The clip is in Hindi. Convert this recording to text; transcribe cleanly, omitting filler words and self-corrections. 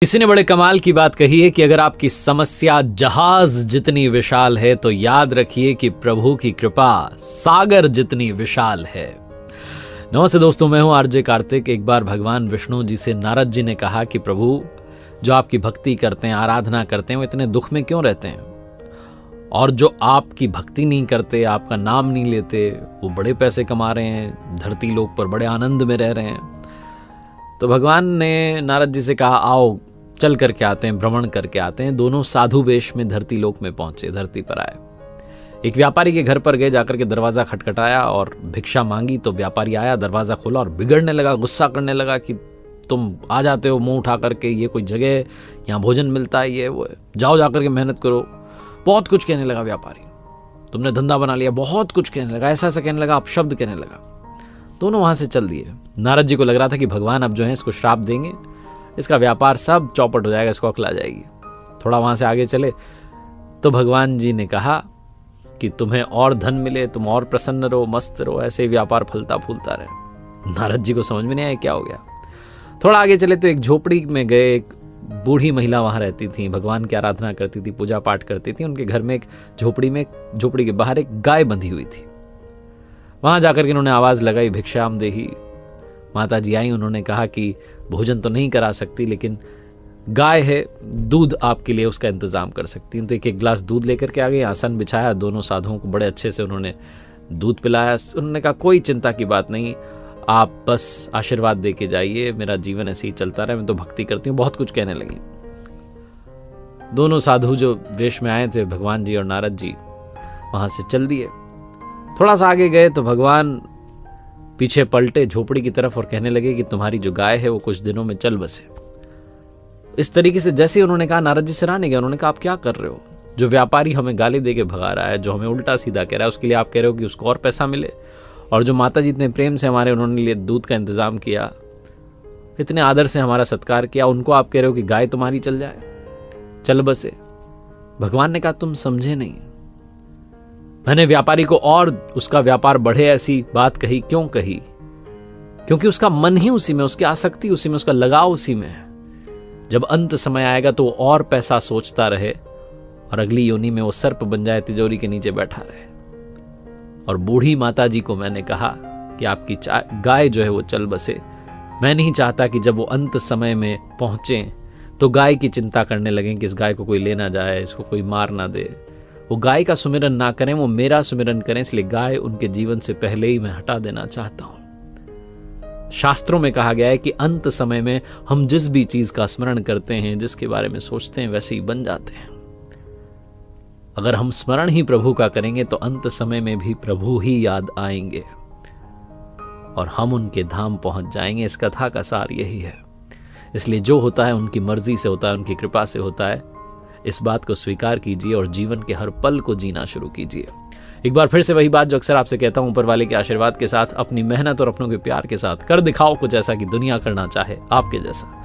किसी ने बड़े कमाल की बात कही है कि अगर आपकी समस्या जहाज जितनी विशाल है तो याद रखिए कि प्रभु की कृपा सागर जितनी विशाल है। नमस्ते दोस्तों, मैं हूं आरजे कार्तिक। एक बार भगवान विष्णु जी से नारद जी ने कहा कि प्रभु, जो आपकी भक्ति करते हैं, आराधना करते हैं, वो इतने दुख में क्यों रहते हैं, और जो आपकी भक्ति नहीं करते, आपका नाम नहीं लेते, वो बड़े पैसे कमा रहे हैं, धरती लोक पर बड़े आनंद में रह रहे हैं। तो भगवान ने नारद जी से कहा, आओ चल करके आते हैं, भ्रमण करके आते हैं। दोनों साधु वेश में धरती लोक में पहुंचे, धरती पर आए। एक व्यापारी के घर पर गए, जाकर के दरवाजा खटखटाया और भिक्षा मांगी। तो व्यापारी आया, दरवाजा खोला और बिगड़ने लगा, गुस्सा करने लगा कि तुम आ जाते हो मुंह उठा करके, ये कोई जगह है, यहाँ भोजन मिलता है, ये वो है, जाओ जाकर के मेहनत करो। बहुत कुछ कहने लगा व्यापारी, तुमने धंधा बना लिया, बहुत कुछ कहने लगा, ऐसा ऐसा कहने लगा, अपशब्द कहने लगा। दोनों वहां से चल दिए। नारद जी को लग रहा था कि भगवान अब जो है इसको श्राप देंगे, इसका व्यापार सब चौपट हो जाएगा, इसको अकल आ जाएगी। थोड़ा वहां से आगे चले तो भगवान जी ने कहा कि तुम्हें और धन मिले, तुम और प्रसन्न रहो, मस्त रहो, ऐसे ही व्यापार फलता फूलता रहे। नारद जी को समझ में नहीं आया क्या हो गया। थोड़ा आगे चले तो एक झोपड़ी में गए। एक बूढ़ी महिला वहां रहती थी, भगवान की आराधना करती थी, पूजा पाठ करती थी। उनके घर में एक झोपड़ी के बाहर एक गाय बंधी हुई थी। वहां जाकर के उन्होंने आवाज लगाई, भिक्षाम देही। माता जी आई, उन्होंने कहा कि भोजन तो नहीं करा सकती, लेकिन गाय है, दूध आपके लिए उसका इंतजाम कर सकती हूँ। तो एक गिलास दूध लेकर के आ गई, आसन बिछाया, दोनों साधुओं को बड़े अच्छे से उन्होंने दूध पिलाया। उन्होंने कहा कोई चिंता की बात नहीं, आप बस आशीर्वाद दे के जाइए, मेरा जीवन ऐसे ही चलता रहे, मैं तो भक्ति करती हूँ। बहुत कुछ कहने लगी। दोनों साधु जो वेश में आए थे, भगवान जी और नारद जी, वहां से चल दिए। थोड़ा सा आगे गए तो भगवान पीछे पलटे झोपड़ी की तरफ और कहने लगे कि तुम्हारी जो गाय है वो कुछ दिनों में चल बसे। इस तरीके से जैसे उन्होंने कहा, नारद जी सराहने गए। उन्होंने कहा आप क्या कर रहे हो, जो व्यापारी हमें गाली दे के भगा रहा है, जो हमें उल्टा सीधा कह रहा है, उसके लिए आप कह रहे हो कि उसको और पैसा मिले, और जो माता जी इतने प्रेम से हमारे, उन्होंने लिए दूध का इंतजाम किया, इतने आदर से हमारा सत्कार किया, उनको आप कह रहे हो कि गाय तुम्हारी चल जाए, चल बसे। भगवान ने कहा तुम समझे नहीं, मैंने व्यापारी को और उसका व्यापार बढ़े ऐसी बात कही। क्यों कही? क्योंकि उसका मन ही उसी में, उसकी आसक्ति उसी में, उसका लगाव उसी में है। जब अंत समय आएगा तो वो और पैसा सोचता रहे और अगली योनि में वो सर्प बन जाए, तिजोरी के नीचे बैठा रहे। और बूढ़ी माता जी को मैंने कहा कि आपकी गाय जो है वो चल बसे। मैं नहीं चाहता कि जब वो अंत समय में पहुंचे तो गाय की चिंता करने लगे कि इस गाय को कोई ले ना जाए, इसको कोई मार ना दे। वो गाय का सुमिरन ना करें, वो मेरा सुमिरन करें, इसलिए गाय उनके जीवन से पहले ही मैं हटा देना चाहता हूं। शास्त्रों में कहा गया है कि अंत समय में हम जिस भी चीज का स्मरण करते हैं, जिसके बारे में सोचते हैं, वैसे ही बन जाते हैं। अगर हम स्मरण ही प्रभु का करेंगे तो अंत समय में भी प्रभु ही याद आएंगे और हम उनके धाम पहुंच जाएंगे। इस कथा का सार यही है। इसलिए जो होता है उनकी मर्जी से होता है, उनकी कृपा से होता है। इस बात को स्वीकार कीजिए और जीवन के हर पल को जीना शुरू कीजिए। एक बार फिर से वही बात जो अक्सर आपसे कहता हूं, ऊपर वाले के आशीर्वाद के साथ, अपनी मेहनत और अपनों के प्यार के साथ कर दिखाओ कुछ ऐसा कि दुनिया करना चाहे आपके जैसा।